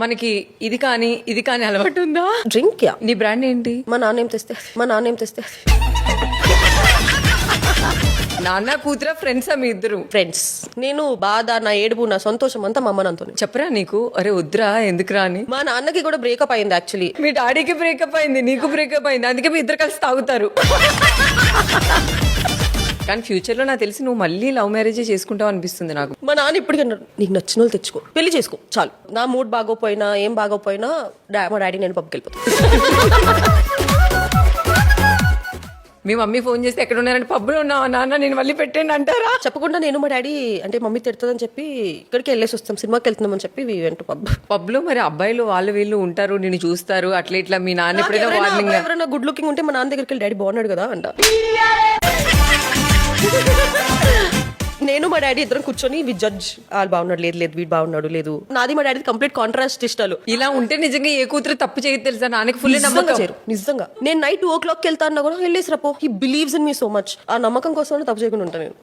మనకి ఇది కానీ అలవాటు ఉందా? డ్రింక్ యా నీ బ్రాండ్ ఏంటి? మా నాన్న ఏం తెస్తే నాన్న కూతుర ఫ్రెండ్సా మీ ఇద్దరు? ఫ్రెండ్స్. నేను బాధ, నా ఏడుపు, నా సంతోషం అంతా మా అమ్మ నాన్నతోనే. చెప్పరా నీకు అరే వద్దురా ఎందుకురా అని? మా నాన్నకి కూడా బ్రేకప్ అయింది యాక్చువల్లీ. మీ డాడీకి బ్రేకప్ అయింది, నీకు బ్రేకప్ అయింది, అందుకే మీ ఇద్దరు కలిసి తాగుతారు. కానీ ఫ్యూచర్ లో నాకు తెలిసి నువ్వు మళ్ళీ లవ్ మ్యారేజ్ చేసుకుంటావు అనిపిస్తుంది నాకు. మా నాన్న ఇప్పటికీ అన్నాడు, నీకు నచ్చిన వాళ్ళు తెచ్చుకో, పెళ్లి చేసుకో చాలు. నా మూడ్ బాగోపోయినా ఏం బాగోపోయినా మా డాడీ నేను పబ్కి వెళ్ళిపోతాను. మీ మమ్మీ ఫోన్ చేస్తే ఎక్కడ ఉన్నారంటే పబ్బులో ఉన్నావా నాన్న నేను మళ్ళీ పెట్టండి అంటారా? చెప్పకుండా నేను మా డాడీ అంటే మమ్మీ తిడుతుందని చెప్పి ఇక్కడికి వెళ్ళేసి వస్తాం, సినిమాకి వెళ్తున్నామని చెప్పి వెంట పబ్ లో మరి అబ్బాయిలు వాళ్ళు వీళ్ళు ఉంటారు, నేను చూస్తారు అట్లా ఇట్లా. మీ నాన్న ఎప్పుడైనా వార్నింగ్? ఎవరైనా గుడ్ లుకింగ్ ఉంటే మా నాన్న దగ్గరికి వెళ్ళి డాడీ బాగున్నాడు కదా అంట. నేను మా డాడీ ఇద్దరం కూర్చొని వి జడ్జ్, వాళ్ళు బాగున్నాడు లేదు వీడు బాగున్నాడు లేదు. నాది మా డాడీ కంప్లీట్ కాంట్రాస్ట్ ఇష్టాలు. ఇలా ఉంటే నిజంగా ఏ కూతురు తప్పు చేయదు తెలుసా? నాన్నకి ఫుల్ నమ్మకం. నిజంగా నేను నైట్ 2 o'clock వెళ్తా అన్నా కూడా వెళ్ళేసి రాపో. He believes in me so much. ఆ నమ్మకం కోసం తప్పు చేయకుండా ఉంటాను నేను.